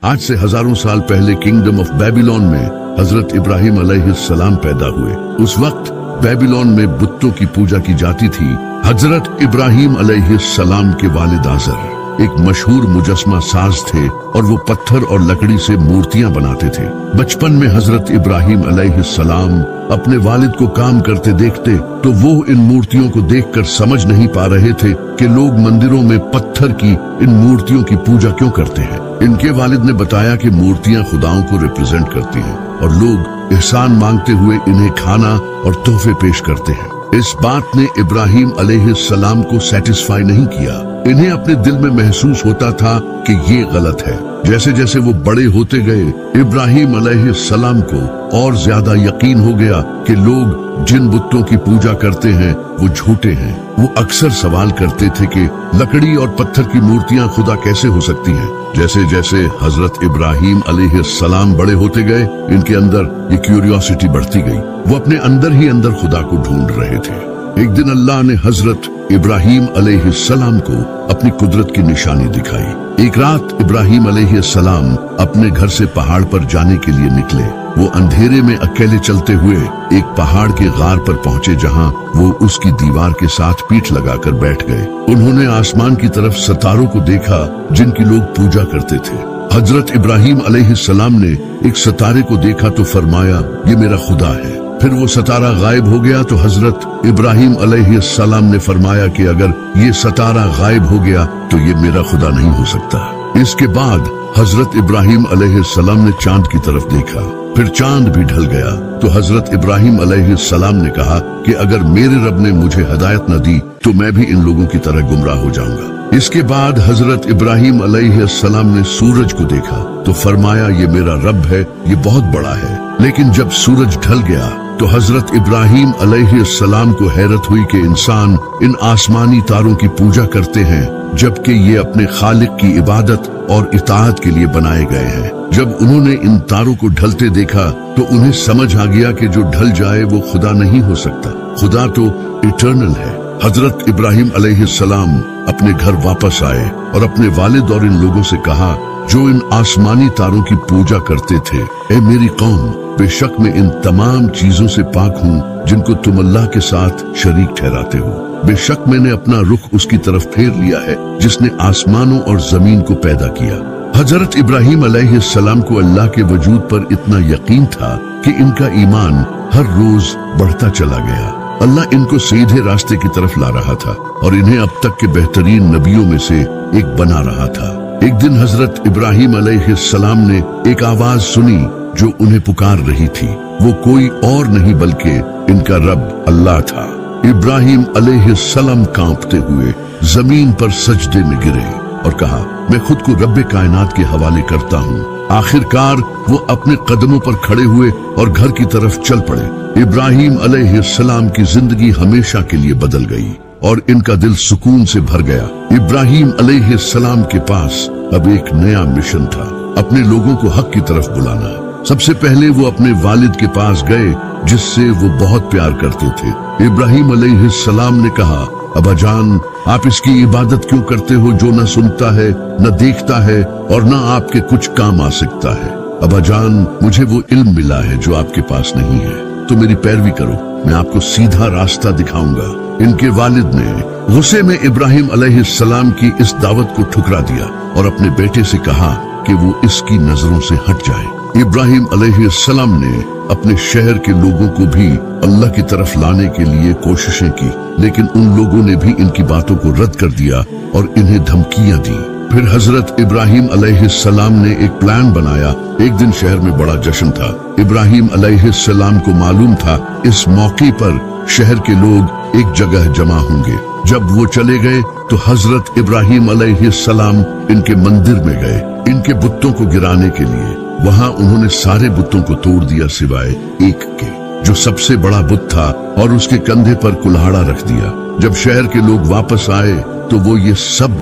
आज से हजारों साल पहले किंगडम ऑफ बेबीलोन में हजरत इब्राहिम अलैहिस्सलाम पैदा हुए। उस वक्त बेबीलोन में बुतों की पूजा की जाती थी। हजरत इब्राहिम अलैहिस्सलाम के वालिद आजर एक मशहूर मुजस्मा साज थे और वो पत्थर और लकड़ी से मूर्तियां बनाते थे। बचपन में हजरत इब्राहिम अलैहिस्सलाम अपने वालिद को काम करते देखते तो वो इन मूर्तियों को देखकर समझ नहीं पा रहे थे कि लोग मंदिरों में पत्थर की इन मूर्तियों की पूजा क्यों करते हैं। इनके वालिद ने बताया कि मूर्तियां खुदाओं को रिप्रेजेंट करती हैं और लोग एहसान मांगते हुए इन्हें खाना और तोहफे पेश करते हैं। इस बात ने इब्राहिम अलैहिस्सलाम को सेटिस्फाई नहीं किया। इन्हें अपने दिल में महसूस होता था कि ये गलत है। जैसे जैसे वो बड़े होते गए, इब्राहिम अलैहिस्सलाम को और ज्यादा यकीन हो गया कि लोग जिन बुतों की पूजा करते हैं वो झूठे हैं। वो अक्सर सवाल करते थे कि लकड़ी और पत्थर की मूर्तियां खुदा कैसे हो सकती हैं। जैसे जैसे हजरत इब्राहिम अलैहिस्सलाम बड़े होते गए, इनके अंदर ये क्यूरियोसिटी बढ़ती गई। वो अपने अंदर ही अंदर खुदा को ढूंढ रहे थे। एक दिन अल्लाह ने हजरत इब्राहिम अलैहिस्सलाम को अपनी कुदरत की निशानी दिखाई। एक रात इब्राहिम अलैहिस्सलाम अपने घर से पहाड़ पर जाने के लिए निकले। वो अंधेरे में अकेले चलते हुए एक पहाड़ के गार पर पहुंचे, जहां वो उसकी दीवार के साथ पीठ लगाकर बैठ गए। उन्होंने आसमान की तरफ सितारों को देखा जिनकी लोग पूजा करते थे। हजरत इब्राहिम अलैहिस्सलाम ने एक सितारे को देखा तो फरमाया, ये मेरा खुदा है। फिर वो सितारा गायब हो गया तो हजरत इब्राहिम अलैहिस्सलाम ने फरमाया कि अगर ये सितारा गायब हो गया तो ये मेरा खुदा नहीं हो सकता। इसके बाद हजरत इब्राहिम अलैहिस्सलाम ने चांद की तरफ देखा। फिर चांद भी ढल गया तो हजरत इब्राहिम अलैहिस्सलाम ने कहा कि अगर मेरे रब ने मुझे हिदायत न दी तो मैं भी इन लोगों की तरह गुमराह हो जाऊंगा। इसके बाद हजरत इब्राहिम अलैहिस्सलाम ने सूरज को देखा तो फरमाया, ये मेरा रब है, ये बहुत बड़ा है। लेकिन जब सूरज ढल गया तो हजरत इब्राहिम अलैहिस्सलाम को हैरत हुई कि इंसान इन आसमानी तारों की पूजा करते हैं जबकि ये अपने खालिक की इबादत और इताअत के लिए बनाए गए हैं। जब उन्होंने इन तारों को ढलते देखा तो उन्हें समझ आ गया कि जो ढल जाए वो खुदा नहीं हो सकता। खुदा तो इटर्नल है। हजरत इब्राहिम अलैहिस्सलाम अपने घर वापस आए और अपने वालिद और इन लोगों से कहा जो इन आसमानी तारों की पूजा करते थे, ए मेरी कौम, बेशक मैं इन तमाम चीजों से पाक हूँ जिनको तुम अल्लाह के साथ शरीक ठहराते हो। बेशक मैंने अपना रुख उसकी तरफ फेर लिया है जिसने आसमानों और जमीन को पैदा किया। हजरत इब्राहिम अलैहिस्सलाम को अल्लाह के वजूद पर इतना यकीन था कि इनका ईमान हर रोज बढ़ता चला गया। अल्लाह इनको सीधे रास्ते की तरफ ला रहा था और इन्हें अब तक के बेहतरीन नबियों में से एक बना रहा था। एक दिन हजरत इब्राहिम अलैहिस्सलाम ने एक आवाज सुनी जो उन्हें पुकार रही थी। वो कोई और नहीं बल्कि इनका रब अल्लाह था। इब्राहिम अलैहिस्सलाम कांपते हुए जमीन पर सजदे में गिरे और कहा, मैं खुद को रब्बे कायनात के हवाले करता हूँ। आखिरकार वो अपने कदमों पर खड़े हुए और घर की तरफ चल पड़े। इब्राहिम अलैहिस्सलाम की जिंदगी हमेशा के लिए बदल गई और इनका दिल सुकून से भर गया। इब्राहिम अलैहिस्सलाम के पास अब एक नया मिशन था, अपने लोगों को हक की तरफ बुलाना। सबसे पहले वो अपने वालिद के पास गए जिससे वो बहुत प्यार करते थे। इब्राहिम अलैहिस्सलाम ने कहा, अब्बा जान, आप इसकी इबादत क्यों करते हो जो न सुनता है, न देखता है और न आपके कुछ काम आ सकता है। अब्बा जान, मुझे वो इल्म मिला है जो आपके पास नहीं है, तो मेरी पैरवी करो, मैं आपको सीधा रास्ता दिखाऊंगा। इनके वालिद ने गुस्से में इब्राहिम अलैहिस्सलाम की इस दावत को ठुकरा दिया और अपने बेटे से कहा कि वो इसकी नजरों से हट जाए। इब्राहिम अलैहिस्सलाम ने अपने शहर के लोगों को भी अल्लाह की तरफ लाने के लिए कोशिशें की, लेकिन उन लोगों ने भी इनकी बातों को रद्द कर दिया और इन्हें धमकियां दी। फिर हजरत इब्राहिम अलैहिस्सलाम ने एक प्लान बनाया। एक दिन शहर में बड़ा जश्न था। इब्राहिम अलैहिस्सलाम को मालूम था इस मौके पर शहर के लोग एक जगह जमा होंगे। जब वो चले गए तो हजरत इब्राहिम अलैहिस्सलाम इनके मंदिर में गए इनके बुतों को गिराने के लिए। वहां उन्होंने सारे बुतों को तोड़ दिया सिवाय एक के, जो सबसे बड़ा बुत था, और उसके कंधे पर कुल्हाड़ा रख दिया। जब शहर के लोग वापस आए तो वो ये सब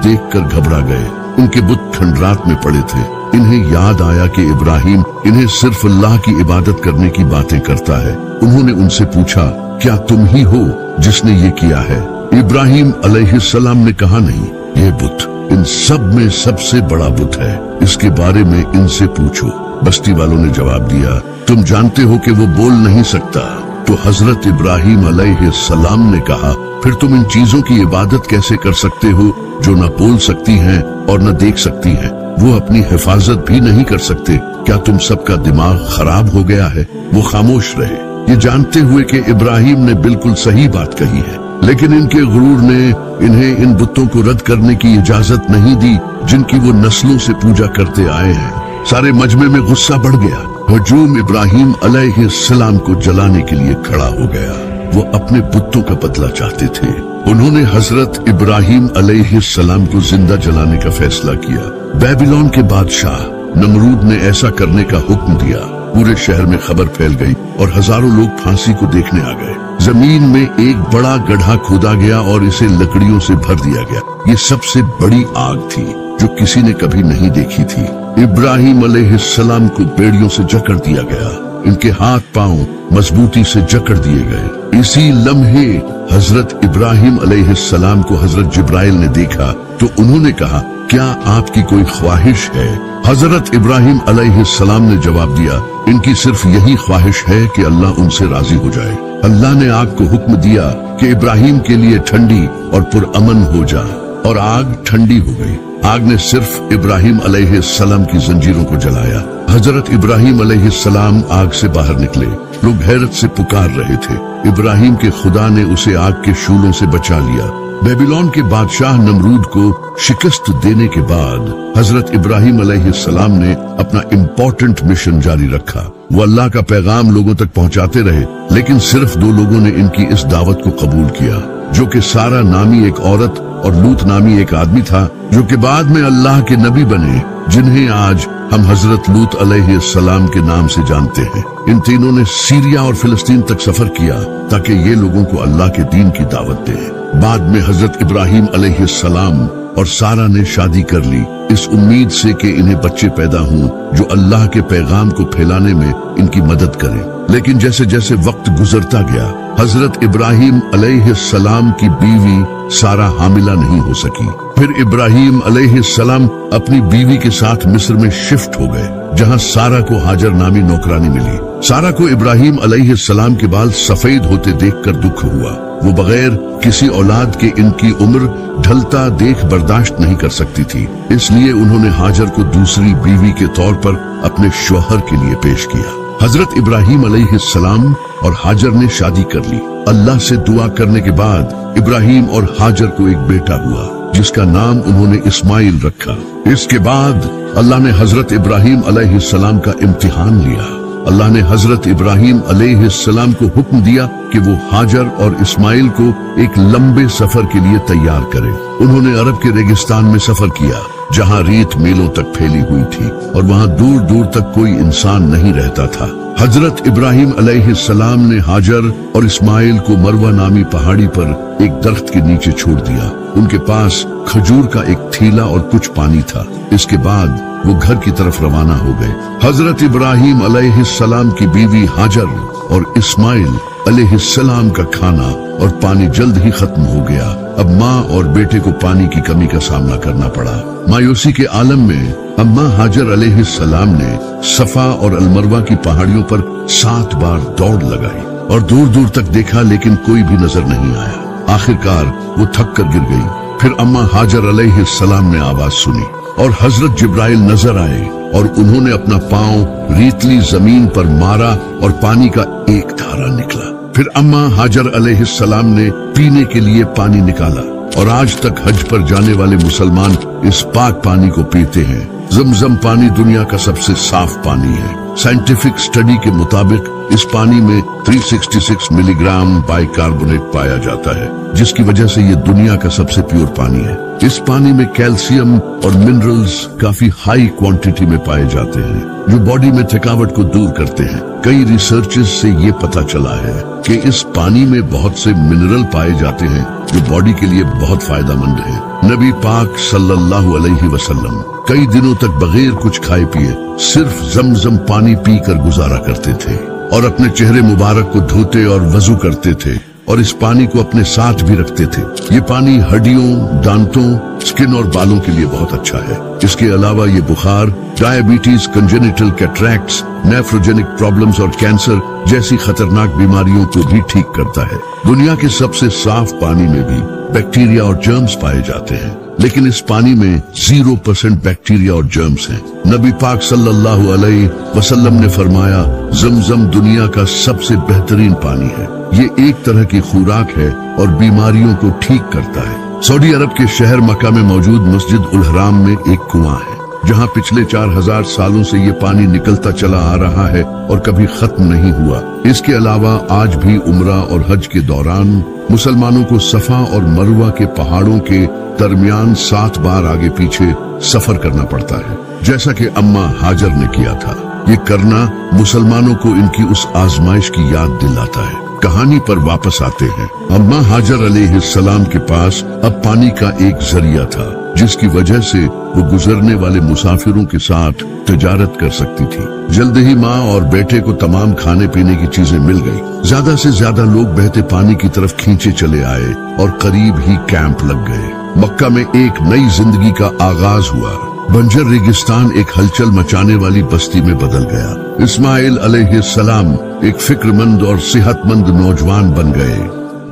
देखकर घबरा गए। उनके बुत खंडरात में पड़े थे। इन्हें याद आया कि इब्राहिम इन्हें सिर्फ अल्लाह की इबादत करने की बातें करता है। उन्होंने उनसे पूछा, क्या तुम ही हो जिसने ये किया है? इब्राहिम अलैहिस्सलाम ने कहा, नहीं, ये बुत इन सब में सबसे बड़ा बुत है, इसके बारे में इनसे पूछो। बस्ती वालों ने जवाब दिया, तुम जानते हो कि वो बोल नहीं सकता। तो हजरत इब्राहिम अलैहिस्सलाम ने कहा, फिर तुम इन चीजों की इबादत कैसे कर सकते हो जो न बोल सकती हैं और न देख सकती हैं? वो अपनी हिफाजत भी नहीं कर सकते। क्या तुम सबका दिमाग खराब हो गया है? वो खामोश रहे, ये जानते हुए कि इब्राहिम ने बिल्कुल सही बात कही है, लेकिन इनके गुरूर ने इन्हें इन बुतों को रद्द करने की इजाजत नहीं दी जिनकी वो नस्लों से पूजा करते आए हैं। सारे मजमे में गुस्सा बढ़ गया। हजूम इब्राहिम अलैहिस्सलाम को जलाने के लिए खड़ा हो गया। वो अपने बुतों का बदला चाहते थे। उन्होंने हजरत इब्राहिम अलैहिस्सलाम को जिंदा जलाने का फैसला किया। बेबीलोन के बादशाह नमरूद ने ऐसा करने का हुक्म दिया। पूरे शहर में खबर फैल गई और हजारों लोग फांसी को देखने आ गए। जमीन में एक बड़ा गड्ढा खोदा गया और इसे लकड़ियों से भर दिया गया। ये सबसे बड़ी आग थी जो किसी ने कभी नहीं देखी थी। इब्राहिम अलैहिस्सलाम को बेड़ियों से जकड़ दिया गया। इनके हाथ पांव मजबूती से जकड़ दिए गए। इसी लम्हे हजरत इब्राहिम अलैहिस्सलाम को हजरत जिब्राइल ने देखा तो उन्होंने कहा, क्या आपकी कोई ख्वाहिश है? हजरत इब्राहिम अलैहिस्सलाम ने जवाब दिया, इनकी सिर्फ यही ख्वाहिश है कि अल्लाह उनसे राजी हो जाए। अल्लाह ने आग को हुक्म दिया कि इब्राहिम के लिए ठंडी और पुरअमन हो जा, और आग ठंडी हो गई। आग ने सिर्फ इब्राहिम अलैहिस्सलाम की जंजीरों को जलाया। हजरत इब्राहिम अलैहिस्सलाम आग से बाहर निकले। लोग हैरत से पुकार रहे थे। इब्राहिम के खुदा ने उसे आग के शूलों से बचा लिया। बेबीलोन के बादशाह नमरूद को शिकस्त देने के बाद हजरत इब्राहिम अलैहिस्सलाम ने अपना इम्पोर्टेंट मिशन जारी रखा। वो अल्लाह का पैगाम लोगों तक पहुंचाते रहे, लेकिन सिर्फ 2 लोगों ने इनकी इस दावत को कबूल किया, जो कि सारा नामी एक औरत और लूत नामी एक आदमी था, जो कि बाद में अल्लाह के नबी बने, जिन्हें आज हम हजरत लूत अलैहिस्सलाम के नाम से जानते हैं। इन तीनों ने सीरिया और फिलिस्तीन तक सफर किया ताकि ये लोगों को अल्लाह के दीन की दावत दें। बाद में हजरत इब्राहिम अलैहिस्सलाम और सारा ने शादी कर ली, इस उम्मीद से कि इन्हें बच्चे पैदा हों जो अल्लाह के पैगाम को फैलाने में इनकी मदद करें। लेकिन जैसे जैसे वक्त गुजरता गया, हजरत इब्राहिम अलैहिस्सलाम की बीवी सारा हामिला नहीं हो सकी। फिर इब्राहिम अलैहिस्सलाम अपनी बीवी के साथ मिस्र में शिफ्ट हो गए, जहां सारा को हाजर नामी नौकरानी मिली। सारा को इब्राहिम अलैहिस्सलाम के बाल सफेद होते देखकर दुख हुआ। वो बगैर किसी औलाद के इनकी उम्र ढलता देख बर्दाश्त नहीं कर सकती थी, इसलिए उन्होंने हाजर को दूसरी बीवी के तौर पर अपने शौहर के लिए पेश किया। हजरत इब्राहिम अलैहिस्सलाम और हाजर ने शादी कर ली। अल्लाह से दुआ करने के बाद इब्राहिम और हाजर को एक बेटा हुआ, जिसका नाम उन्होंने इस्माइल रखा। इसके बाद अल्लाह ने हजरत इब्राहिम अलैहिस्सलाम का इम्तिहान लिया। अल्लाह ने हजरत इब्राहिम अलैहिस्सलाम को हुक्म दिया कि वो हाजर और इस्माइल को एक लंबे सफर के लिए तैयार करें। उन्होंने अरब के रेगिस्तान में सफर किया, जहां रेत मीलों तक फैली हुई थी और वहां दूर दूर तक कोई इंसान नहीं रहता था। हजरत इब्राहिम अलैहिस्सलाम ने हाजर और इस्माइल को मरवा नामी पहाड़ी पर एक दरख्त के नीचे छोड़ दिया। उनके पास खजूर का एक थैला और कुछ पानी था। इसके बाद वो घर की तरफ रवाना हो गए। हजरत इब्राहिम अलैहिस्सलाम की बीवी हाजर और इस्माइल अलैहिस्सलाम का खाना और पानी जल्द ही खत्म हो गया। अब माँ और बेटे को पानी की कमी का सामना करना पड़ा। मायूसी के आलम में अम्मा हाजर अलैहिस्सलाम ने सफा और अलमरवा की पहाड़ियों पर 7 बार दौड़ लगाई और दूर दूर तक देखा, लेकिन कोई भी नजर नहीं आया। आखिरकार वो थक कर गिर गई। फिर अम्मा हाजर अलैहिस्सलाम ने आवाज सुनी और हजरत जिब्राइल नजर आए और उन्होंने अपना पांव रेतली जमीन पर मारा और पानी का एक धारा निकला। फिर अम्मा हाजर अलैहिस्सलाम ने पीने के लिए पानी निकाला और आज तक हज पर जाने वाले मुसलमान इस पाक पानी को पीते हैं। जमजम पानी दुनिया का सबसे साफ पानी है। साइंटिफिक स्टडी के मुताबिक इस पानी में 366 मिलीग्राम बाइकार्बोनेट पाया जाता है, जिसकी वजह से ये दुनिया का सबसे प्योर पानी है। इस पानी में कैल्शियम और मिनरल्स काफी हाई क्वांटिटी में पाए जाते हैं, जो बॉडी में थकावट को दूर करते हैं। कई रिसर्चेस से ये पता चला है कि इस पानी में बहुत से मिनरल पाए जाते हैं जो बॉडी के लिए बहुत फायदेमंद है। नबी पाक सल्लल्लाहु अलैहि वसल्लम कई दिनों तक बगैर कुछ खाए पिए सिर्फ जमजम पानी पीकर गुजारा करते थे और अपने चेहरे मुबारक को धोते और वजू करते थे और इस पानी को अपने साथ भी रखते थे। ये पानी हड्डियों, दांतों, स्किन और बालों के लिए बहुत अच्छा है। इसके अलावा ये बुखार, diabetes, congenital cataracts, nephrogenic problems और कैंसर जैसी खतरनाक बीमारियों को भी ठीक करता है। दुनिया के सबसे साफ पानी में भी बैक्टीरिया और जर्म्स पाए जाते हैं, लेकिन इस पानी में 0% बैक्टीरिया और जर्म्स हैं। नबी पाक सल्लल्लाहु अलैहि वसल्लम ने फरमाया, ज़मज़म दुनिया का सबसे बेहतरीन पानी है। ये एक तरह की खुराक है और बीमारियों को ठीक करता है। सऊदी अरब के शहर मक्का में मौजूद मस्जिद उल हराम में एक कुआं है, जहां पिछले 4000 सालों से ये पानी निकलता चला आ रहा है और कभी खत्म नहीं हुआ। इसके अलावा आज भी उम्रा और हज के दौरान मुसलमानों को सफा और मरवा के पहाड़ों के दरमियान 7 बार आगे पीछे सफर करना पड़ता है, जैसा कि अम्मा हाजर ने किया था। ये करना मुसलमानों को इनकी उस आजमाइश की याद दिलाता है। कहानी पर वापस आते हैं। अम्मा हाजर अलैहिस्सलाम के पास अब पानी का एक जरिया था, जिसकी वजह से वो गुजरने वाले मुसाफिरों के साथ तिजारत कर सकती थी। जल्द ही माँ और बेटे को तमाम खाने पीने की चीजें मिल गई। ज्यादा से ज्यादा लोग बहते पानी की तरफ खींचे चले आए और करीब ही कैंप लग गए। मक्का में एक नई जिंदगी का आगाज हुआ। बंजर रेगिस्तान एक हलचल मचाने वाली बस्ती में बदल गया। इस्माइल अलैहिस्सलाम एक फिक्रमंद और सेहतमंद नौजवान बन गए।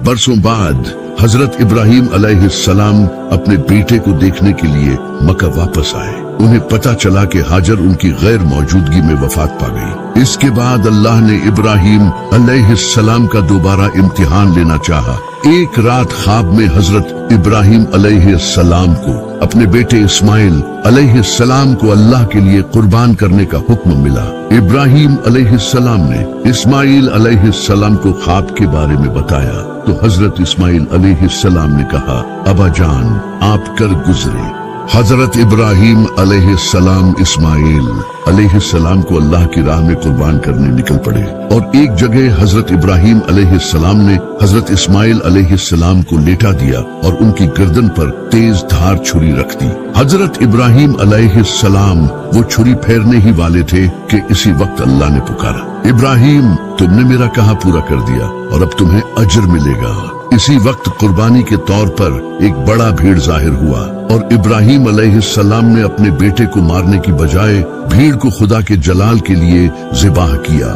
बरसों बाद हजरत इब्राहिम अलैहिस्सलाम अपने बेटे को देखने के लिए मक्का वापस आए। उन्हें पता चला कि हाजर उनकी गैर मौजूदगी में वफात पा गई। इसके बाद अल्लाह ने इब्राहिम अलैहिस्सलाम का दोबारा इम्तिहान लेना चाहा। एक रात ख्वाब में हजरत इब्राहिम अलैहिस्सलाम को अपने बेटे इस्माइल अलैहिस्सलाम को अल्लाह के लिए कुर्बान करने का हुक्म मिला। इब्राहिम अलैहिस्सलाम ने इस्माइल अलैहिस्सलाम को ख्वाब के बारे में बताया तो हजरत इस्माइल अलैहिस्सलाम ने कहा, अबा जान आप कर गुजरे। हजरत इब्राहिम अलैहिस्सलाम इस्माइल अलैहिस्सलाम को अल्लाह की राह में कुर्बान करने निकल पड़े और एक जगह हजरत इब्राहिम अलैहिस्सलाम ने हजरत इस्माइल अलैहिस्सलाम को लेटा दिया और उनकी गर्दन पर तेज धार छुरी रख दी। हजरत इब्राहिम अलैहिस्सलाम वो छुरी फेरने ही वाले थे कि इसी वक्त अल्लाह ने पुकारा, इब्राहिम तुमने मेरा कहा पूरा कर दिया और अब तुम्हें अजर मिलेगा। इसी वक्त कुर्बानी के तौर पर एक बड़ा भीड़ जाहिर हुआ और इब्राहिम अलैहिस्सलाम ने अपने बेटे को मारने की बजाय भीड़ को खुदा के जलाल के लिए ज़िबाह किया।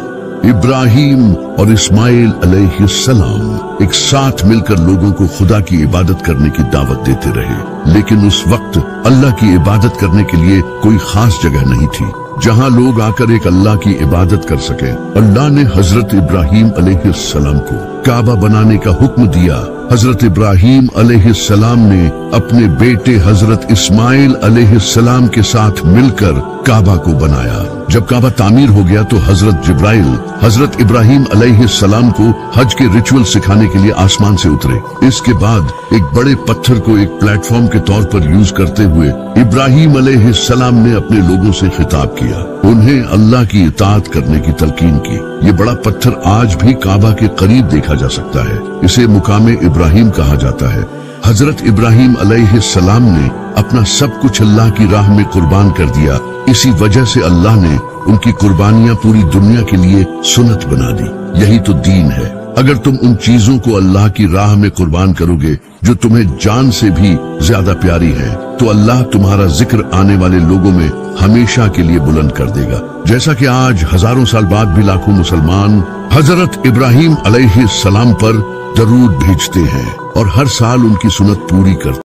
इब्राहिम और इस्माइल अलैहिस्सलाम एक साथ मिलकर लोगों को खुदा की इबादत करने की दावत देते रहे, लेकिन उस वक्त अल्लाह की इबादत करने के लिए कोई खास जगह नहीं थी जहां लोग आकर एक अल्लाह की इबादत कर सके। अल्लाह ने हजरत इब्राहिम अलैहिस्सलाम को काबा बनाने का हुक्म दिया। हजरत इब्राहिम अलैहिस्सलाम ने अपने बेटे हजरत इस्माइल अलैहिस्सलाम के साथ मिलकर काबा को बनाया। जब काबा तामीर हो गया तो हजरत जिब्राइल हजरत इब्राहिम अलैहिस्सलाम को हज के रिचुअल सिखाने के लिए आसमान से उतरे। इसके बाद एक बड़े पत्थर को एक प्लेटफॉर्म के तौर पर यूज करते हुए इब्राहिम अलैहिस्सलाम ने अपने लोगों से खिताब किया, उन्हें अल्लाह की इताअत करने की तलकीन की। ये बड़ा पत्थर आज भी काबा के करीब देखा जा सकता है। इसे मुकामे इब्राहिम कहा जाता है। हजरत इब्राहिम अलैहिस्सलाम ने अपना सब कुछ अल्लाह की राह में कुर्बान कर दिया। इसी वजह से अल्लाह ने उनकी कुर्बानियां पूरी दुनिया के लिए सुन्नत बना दी। यही तो दीन है। अगर तुम उन चीजों को अल्लाह की राह में कुर्बान करोगे जो तुम्हें जान से भी ज्यादा प्यारी है, तो अल्लाह तुम्हारा जिक्र आने वाले लोगों में हमेशा के लिए बुलंद कर देगा। जैसा कि आज हजारों साल बाद भी लाखों मुसलमान हजरत इब्राहिम अलैहिस्सलाम पर दरूद भेजते हैं और हर साल उनकी सुन्नत पूरी करते हैं।